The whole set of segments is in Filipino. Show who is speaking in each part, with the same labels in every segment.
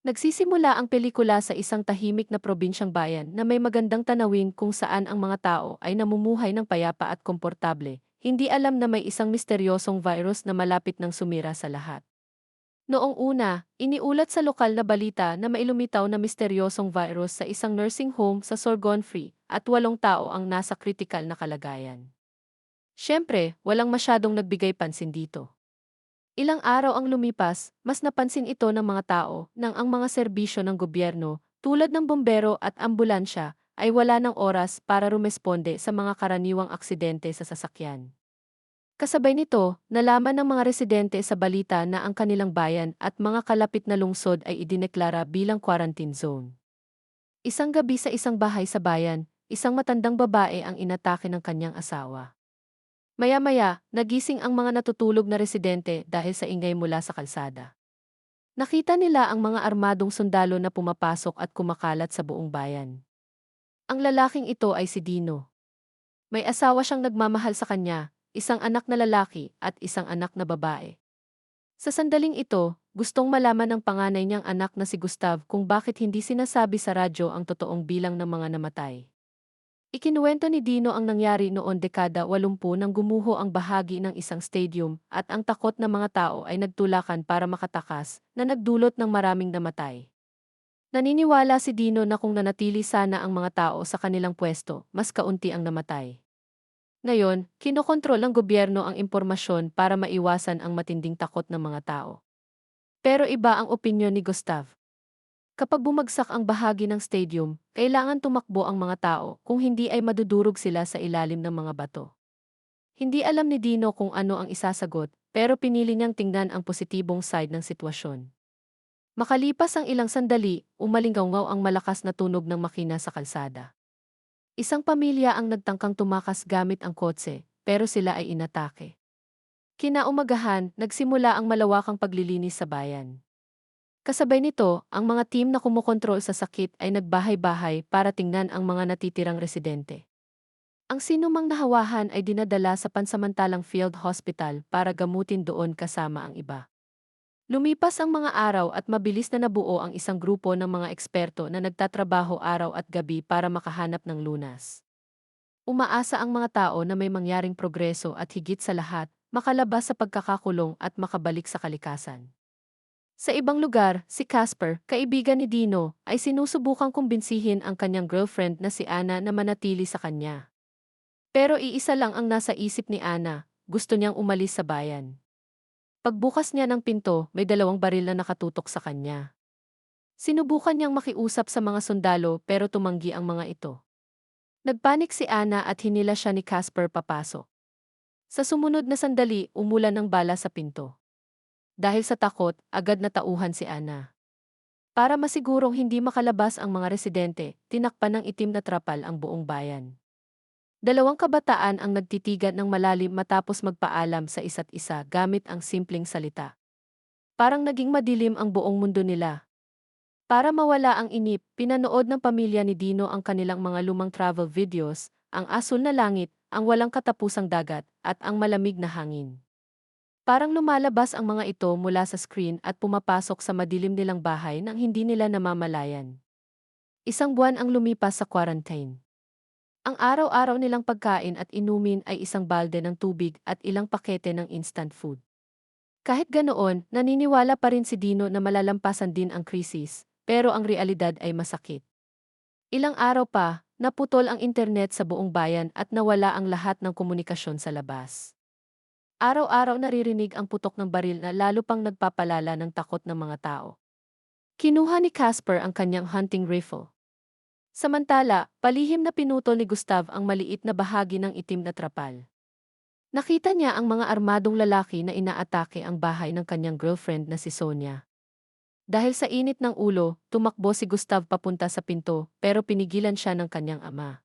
Speaker 1: Nagsisimula ang pelikula sa isang tahimik na probinsyang bayan na may magandang tanawin kung saan ang mga tao ay namumuhay ng payapa at komportable, hindi alam na may isang misteryosong virus na malapit ng sumira sa lahat. Noong una, iniulat sa lokal na balita na may lumitaw na misteryosong virus sa isang nursing home sa Sorgon-Free at 8 tao ang nasa kritikal na kalagayan. Siyempre, walang masyadong nagbigay pansin dito. Ilang araw ang lumipas, mas napansin ito ng mga tao nang ang mga serbisyo ng gobyerno, tulad ng bombero at ambulansya, ay wala ng oras para rumesponde sa mga karaniwang aksidente sa sasakyan. Kasabay nito, nalaman ng mga residente sa balita na ang kanilang bayan at mga kalapit na lungsod ay idineklara bilang quarantine zone. Isang gabi sa isang bahay sa bayan, isang matandang babae ang inatake ng kanyang asawa. Maya-maya, nagising ang mga natutulog na residente dahil sa ingay mula sa kalsada. Nakita nila ang mga armadong sundalo na pumapasok at kumakalat sa buong bayan. Ang lalaking ito ay si Dino. May asawa siyang nagmamahal sa kanya, isang anak na lalaki at isang anak na babae. Sa sandaling ito, gustong malaman ng panganay niyang anak na si Gustav kung bakit hindi sinasabi sa radyo ang totoong bilang ng mga namatay. Ikinuwento ni Dino ang nangyari noon dekada 80 nang gumuho ang bahagi ng isang stadium at ang takot ng mga tao ay nagtulakan para makatakas na nagdulot ng maraming namatay. Naniniwala si Dino na kung nanatili sana ang mga tao sa kanilang pwesto, mas kaunti ang namatay. Ngayon, kinokontrol ng gobyerno ang impormasyon para maiwasan ang matinding takot ng mga tao. Pero iba ang opinyon ni Gustav. Kapag bumagsak ang bahagi ng stadium, kailangan tumakbo ang mga tao kung hindi ay madudurog sila sa ilalim ng mga bato. Hindi alam ni Dino kung ano ang isasagot, pero pinili niyang tingnan ang positibong side ng sitwasyon. Makalipas ang ilang sandali, umalinggaw ang malakas na tunog ng makina sa kalsada. Isang pamilya ang nagtangkang tumakas gamit ang kotse, pero sila ay inatake. Kinaumagahan, nagsimula ang malawakang paglilinis sa bayan. Kasabay nito, ang mga team na kumokontrol sa sakit ay nagbahay-bahay para tingnan ang mga natitirang residente. Ang sinumang nahawahan ay dinadala sa pansamantalang field hospital para gamutin doon kasama ang iba. Lumipas ang mga araw at mabilis na nabuo ang isang grupo ng mga eksperto na nagtatrabaho araw at gabi para makahanap ng lunas. Umaasa ang mga tao na may mangyaring progreso at higit sa lahat, makalabas sa pagkakakulong at makabalik sa kalikasan. Sa ibang lugar, si Casper, kaibigan ni Dino, ay sinusubukang kumbinsihin ang kanyang girlfriend na si Anna na manatili sa kanya. Pero iisa lang ang nasa isip ni Anna, gusto niyang umalis sa bayan. Pagbukas niya ng pinto, may 2 baril na nakatutok sa kanya. Sinubukan niyang makiusap sa mga sundalo pero tumanggi ang mga ito. Nagpanik si Anna at hinila siya ni Casper papasok. Sa sumunod na sandali, umulan ng bala sa pinto. Dahil sa takot, agad natauhan si Anna. Para masigurong hindi makalabas ang mga residente, tinakpan ng itim na trapal ang buong bayan. 2 kabataan ang nagtitigan ng malalim matapos magpaalam sa isa't isa gamit ang simpleng salita. Parang naging madilim ang buong mundo nila. Para mawala ang inip, pinanood ng pamilya ni Dino ang kanilang mga lumang travel videos, ang asul na langit, ang walang katapusang dagat, at ang malamig na hangin. Parang lumalabas ang mga ito mula sa screen at pumapasok sa madilim nilang bahay nang hindi nila namamalayan. 1 buwan ang lumipas sa quarantine. Ang araw-araw nilang pagkain at inumin ay isang balde ng tubig at ilang pakete ng instant food. Kahit ganoon, naniniwala pa rin si Dino na malalampasan din ang krisis, pero ang realidad ay masakit. Ilang araw pa, naputol ang internet sa buong bayan at nawala ang lahat ng komunikasyon sa labas. Araw-araw naririnig ang putok ng baril na lalo pang nagpapalala ng takot ng mga tao. Kinuha ni Casper ang kanyang hunting rifle. Samantala, palihim na pinutol ni Gustav ang maliit na bahagi ng itim na trapal. Nakita niya ang mga armadong lalaki na inaatake ang bahay ng kanyang girlfriend na si Sonia. Dahil sa init ng ulo, tumakbo si Gustav papunta sa pinto pero pinigilan siya ng kanyang ama.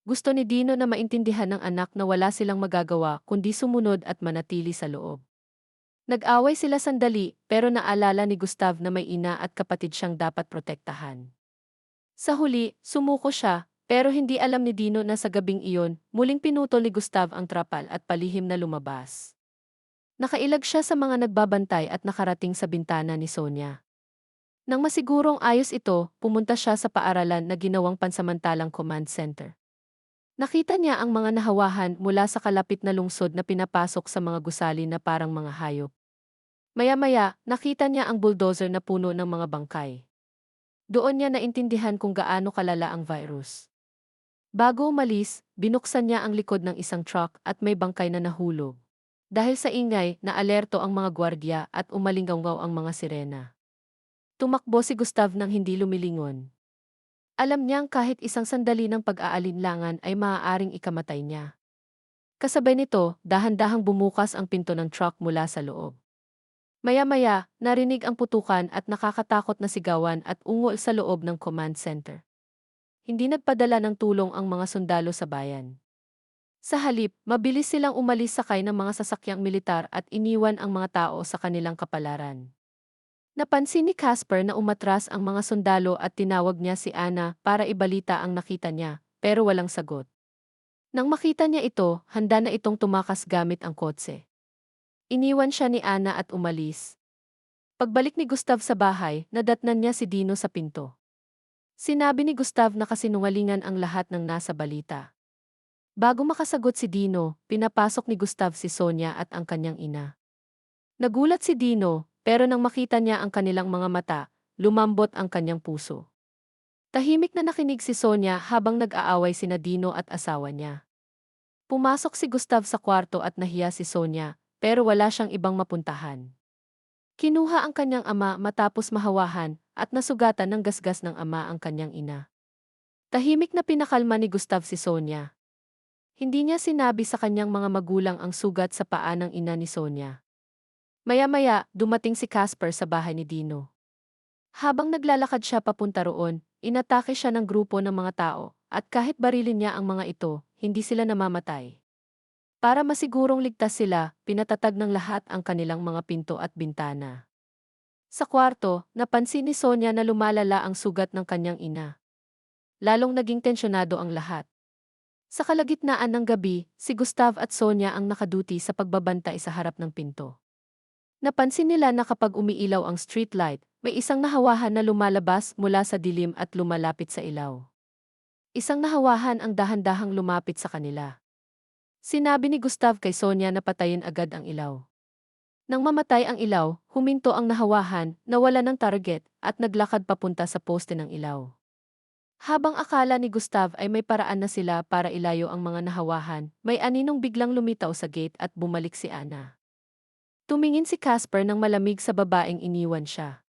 Speaker 1: Gusto ni Dino na maintindihan ng anak na wala silang magagawa kundi sumunod at manatili sa loob. Nag-away sila sandali pero naalala ni Gustav na may ina at kapatid siyang dapat protektahan. Sa huli, sumuko siya, pero hindi alam ni Dino na sa gabing iyon, muling pinutol ni Gustav ang trapal at palihim na lumabas. Nakailag siya sa mga nagbabantay at nakarating sa bintana ni Sonia. Nang masigurong ayos ito, pumunta siya sa paaralan na ginawang pansamantalang command center. Nakita niya ang mga nahawahan mula sa kalapit na lungsod na pinapasok sa mga gusali na parang mga hayop. Maya-maya, nakita niya ang bulldozer na puno ng mga bangkay. Doon niya naintindihan kung gaano kalala ang virus. Bago umalis, binuksan niya ang likod ng isang truck at may bangkay na nahulog. Dahil sa ingay, naalerto ang mga gwardiya at umalinggaw ang mga sirena. Tumakbo si Gustav nang hindi lumilingon. Alam niyang kahit isang sandali ng pag-aalinlangan ay maaaring ikamatay niya. Kasabay nito, dahan-dahang bumukas ang pinto ng truck mula sa loob. Maya-maya, narinig ang putukan at nakakatakot na sigawan at ungol sa loob ng command center. Hindi nagpadala ng tulong ang mga sundalo sa bayan. Sa halip, mabilis silang umalis sakay ng mga sasakyang militar at iniwan ang mga tao sa kanilang kapalaran. Napansin ni Casper na umatras ang mga sundalo at tinawag niya si Anna para ibalita ang nakita niya, pero walang sagot. Nang makita niya ito, handa na itong tumakas gamit ang kotse. Iniwan siya ni Anna at umalis. Pagbalik ni Gustav sa bahay, nadatnan niya si Dino sa pinto. Sinabi ni Gustav na kasinungalingan ang lahat ng nasa balita. Bago makasagot si Dino, pinapasok ni Gustav si Sonia at ang kanyang ina. Nagulat si Dino, pero nang makita niya ang kanilang mga mata, lumambot ang kanyang puso. Tahimik na nakinig si Sonia habang nag-aaway sina Dino at asawa niya. Pumasok si Gustav sa kwarto at nahiya si Sonia, pero wala siyang ibang mapuntahan. Kinuha ang kanyang ama matapos mahawahan at nasugatan ng gasgas ng ama ang kanyang ina. Tahimik na pinakalma ni Gustav si Sonia. Hindi niya sinabi sa kanyang mga magulang ang sugat sa paa ng ina ni Sonia. Maya-maya, dumating si Casper sa bahay ni Dino. Habang naglalakad siya papunta roon, inatake siya ng grupo ng mga tao, at kahit barilin niya ang mga ito, hindi sila namamatay. Para masigurong ligtas sila, pinatatag ng lahat ang kanilang mga pinto at bintana. Sa kwarto, napansin ni Sonia na lumalala ang sugat ng kanyang ina. Lalong naging tensyonado ang lahat. Sa kalagitnaan ng gabi, si Gustav at Sonia ang nakaduty sa pagbabantay sa harap ng pinto. Napansin nila na kapag umiilaw ang streetlight, may isang nahawahan na lumalabas mula sa dilim at lumalapit sa ilaw. Isang nahawahan ang dahan-dahang lumapit sa kanila. Sinabi ni Gustav kay Sonia na patayin agad ang ilaw. Nang mamatay ang ilaw, huminto ang nahawahan, nawala ng target, at naglakad papunta sa poste ng ilaw. Habang akala ni Gustav ay may paraan na sila para ilayo ang mga nahawahan, may aninong biglang lumitaw sa gate at bumalik si Anna. Tumingin si Casper nang malamig sa babaeng iniwan siya.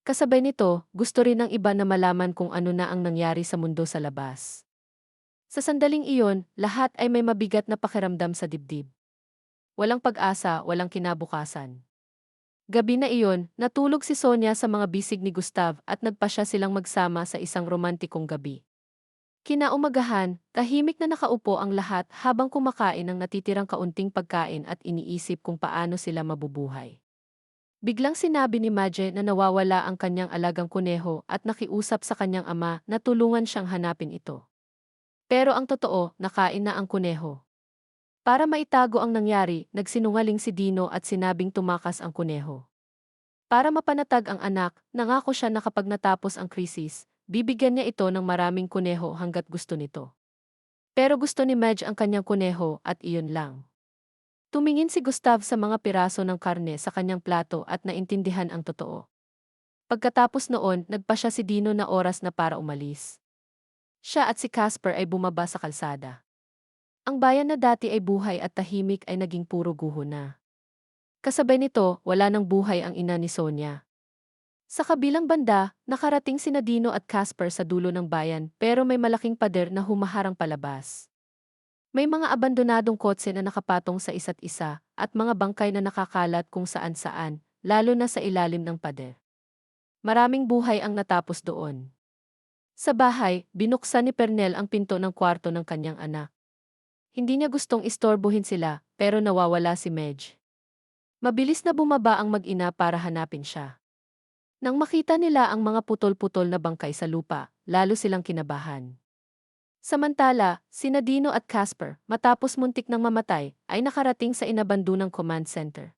Speaker 1: Kasabay nito, gusto rin ng iba na malaman kung ano na ang nangyari sa mundo sa labas. Sa sandaling iyon, lahat ay may mabigat na pakiramdam sa dibdib. Walang pag-asa, walang kinabukasan. Gabi na iyon, natulog si Sonia sa mga bisig ni Gustav at nagpasya silang magsama sa isang romantikong gabi. Kinaumagahan, tahimik na nakaupo ang lahat habang kumakain ng natitirang kaunting pagkain at iniisip kung paano sila mabubuhay. Biglang sinabi ni Madge na nawawala ang kanyang alagang kuneho at nakiusap sa kanyang ama na tulungan siyang hanapin ito. Pero ang totoo, nakain na ang kuneho. Para maitago ang nangyari, nagsinungaling si Dino at sinabing tumakas ang kuneho. Para mapanatag ang anak, nangako siya na kapag natapos ang krisis, bibigyan niya ito ng maraming kuneho hanggat gusto nito. Pero gusto ni Madge ang kanyang kuneho at iyon lang. Tumingin si Gustav sa mga piraso ng karne sa kanyang plato at naintindihan ang totoo. Pagkatapos noon, nagpa siya si Dino na oras na para umalis. Siya at si Casper ay bumaba sa kalsada. Ang bayan na dati ay buhay at tahimik ay naging puro guho na. Kasabay nito, wala nang buhay ang ina ni Sonia. Sa kabilang banda, nakarating sina Dino at Casper sa dulo ng bayan pero may malaking pader na humaharang palabas. May mga abandonadong kotse na nakapatong sa isa't isa at mga bangkay na nakakalat kung saan-saan, lalo na sa ilalim ng pader. Maraming buhay ang natapos doon. Sa bahay, binuksan ni Pernell ang pinto ng kwarto ng kanyang anak. Hindi niya gustong istorbohin sila, pero nawawala si Medj. Mabilis na bumaba ang mag-ina para hanapin siya. Nang makita nila ang mga putol-putol na bangkay sa lupa, lalo silang kinabahan. Samantala, sina Dino at Casper, matapos muntik ng mamatay, ay nakarating sa inabandonang command center.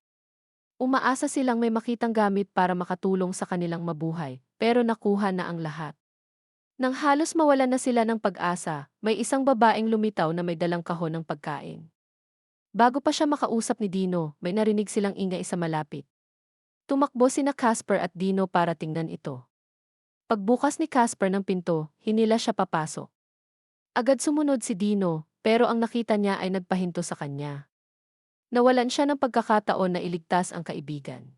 Speaker 1: Umaasa silang may makitang gamit para makatulong sa kanilang mabuhay, pero nakuha na ang lahat. Nang halos mawalan na sila ng pag-asa, may isang babaeng lumitaw na may dalang kahon ng pagkain. Bago pa siya makausap ni Dino, may narinig silang ingay sa malapit. Tumakbo sina Casper at Dino para tingnan ito. Pagbukas ni Casper ng pinto, hinila siya papasok. Agad sumunod si Dino, pero ang nakita niya ay nagpahinto sa kanya. Nawalan siya ng pagkakataon na iligtas ang kaibigan.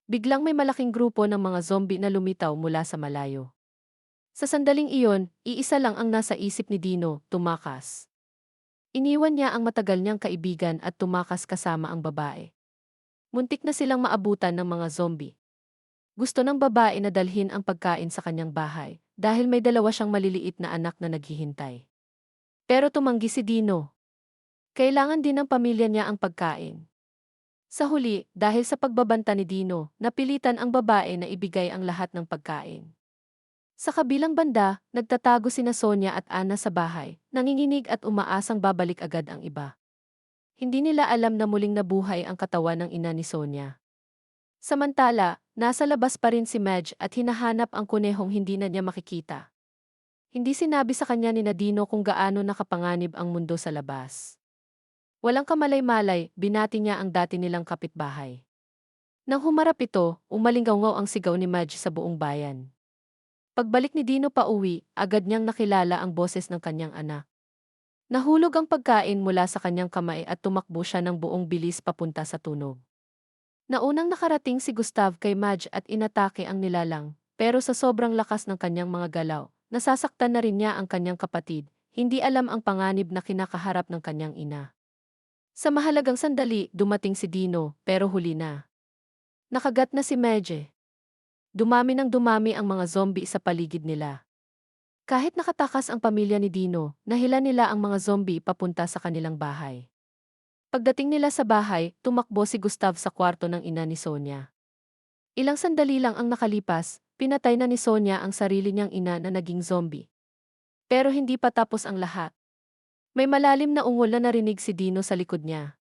Speaker 1: Biglang may malaking grupo ng mga zombie na lumitaw mula sa malayo. Sa sandaling iyon, iisa lang ang nasa isip ni Dino, tumakas. Iniwan niya ang matagal niyang kaibigan at tumakas kasama ang babae. Muntik na silang maabutan ng mga zombie. Gusto ng babae na dalhin ang pagkain sa kanyang bahay dahil may dalawa siyang maliliit na anak na naghihintay. Pero tumanggi si Dino. Kailangan din ng pamilya niya ang pagkain. Sa huli, dahil sa pagbabanta ni Dino, napilitan ang babae na ibigay ang lahat ng pagkain. Sa kabilang banda, nagtatago sina Sonia at Anna sa bahay, nanginginig at umaasang babalik agad ang iba. Hindi nila alam na muling nabuhay ang katawan ng ina ni Sonia. Samantala, nasa labas pa rin si Madge at hinahanap ang kunehong hindi na niya makikita. Hindi sinabi sa kanya ni Nadino kung gaano nakapanganib ang mundo sa labas. Walang kamalay-malay, binati niya ang dati nilang kapitbahay. Nang humarap ito, umalinggaw ang sigaw ni Madge sa buong bayan. Pagbalik ni Dino pa uwi, agad niyang nakilala ang boses ng kanyang anak. Nahulog ang pagkain mula sa kanyang kamay at tumakbo siya ng buong bilis papunta sa tunog. Naunang nakarating si Gustav kay Madge at inatake ang nilalang, pero sa sobrang lakas ng kanyang mga galaw, nasasaktan na rin niya ang kanyang kapatid, hindi alam ang panganib na kinakaharap ng kanyang ina. Sa mahalagang sandali, dumating si Dino, pero huli na. Nakagat na si Madge. Dumami ng dumami ang mga zombie sa paligid nila. Kahit nakatakas ang pamilya ni Dino, nahila nila ang mga zombie papunta sa kanilang bahay. Pagdating nila sa bahay, tumakbo si Gustav sa kwarto ng ina ni Sonia. Ilang sandali lang ang nakalipas, pinatay na ni Sonia ang sarili niyang ina na naging zombie. Pero hindi pa tapos ang lahat. May malalim na ungol na narinig si Dino sa likod niya.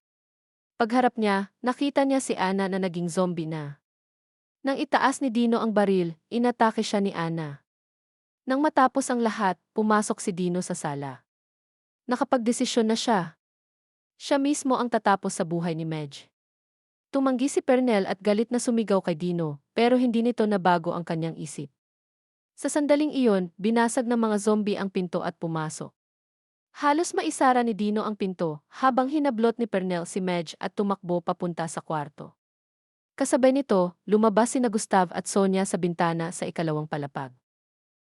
Speaker 1: Pagharap niya, nakita niya si Anna na naging zombie na. Nang itaas ni Dino ang baril, inatake siya ni Anna. Nang matapos ang lahat, pumasok si Dino sa sala. Nakapagdesisyon na siya. Siya mismo ang tatapos sa buhay ni Madge. Tumanggi si Pernell at galit na sumigaw kay Dino, pero hindi nito nabago ang kanyang isip. Sa sandaling iyon, binasag ng mga zombie ang pinto at pumasok. Halos maisara ni Dino ang pinto, habang hinablot ni Pernell si Madge at tumakbo papunta sa kwarto. Kasabay nito, lumabas sina Gustav at Sonia sa bintana sa ikalawang palapag.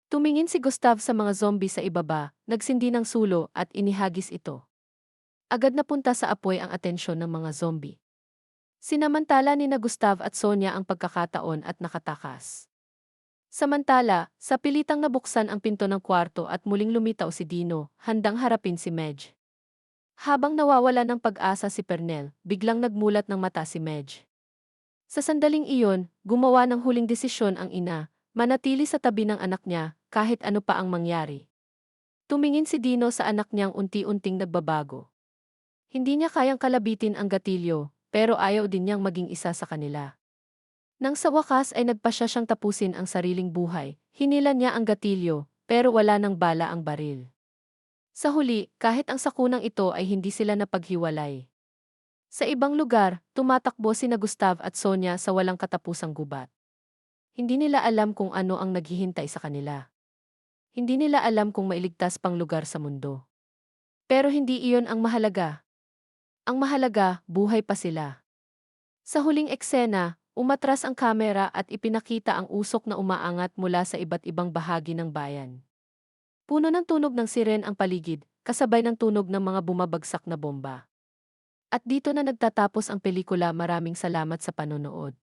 Speaker 1: Tumingin si Gustav sa mga zombie sa ibaba, nagsindi ng sulo at inihagis ito. Agad napunta sa apoy ang atensyon ng mga zombie. Sinamantala ni na Gustav at Sonia ang pagkakataon at nakatakas. Samantala, sa pilitang nabuksan ang pinto ng kwarto at muling lumitaw si Dino, handang harapin si Madge. Habang nawawala ng pag-asa si Pernell, biglang nagmulat ng mata si Madge. Sa sandaling iyon, gumawa ng huling desisyon ang ina, manatili sa tabi ng anak niya, kahit ano pa ang mangyari. Tumingin si Dino sa anak niyang unti-unting nagbabago. Hindi niya kayang kalabitin ang gatilyo, pero ayaw din niyang maging isa sa kanila. Nang sa wakas ay nagpasya siyang tapusin ang sariling buhay, hinilan niya ang gatilyo, pero wala nang bala ang baril. Sa huli, kahit ang sakunang ito ay hindi sila napaghiwalay. Sa ibang lugar, tumatakbo sina Gustav at Sonia sa walang katapusang gubat. Hindi nila alam kung ano ang naghihintay sa kanila. Hindi nila alam kung mailigtas pang lugar sa mundo. Pero hindi iyon ang mahalaga. Ang mahalaga, buhay pa sila. Sa huling eksena, umatras ang kamera at ipinakita ang usok na umaangat mula sa iba't ibang bahagi ng bayan. Puno ng tunog ng siren ang paligid, kasabay ng tunog ng mga bumabagsak na bomba. At dito na nagtatapos ang pelikula. Maraming salamat sa panonood.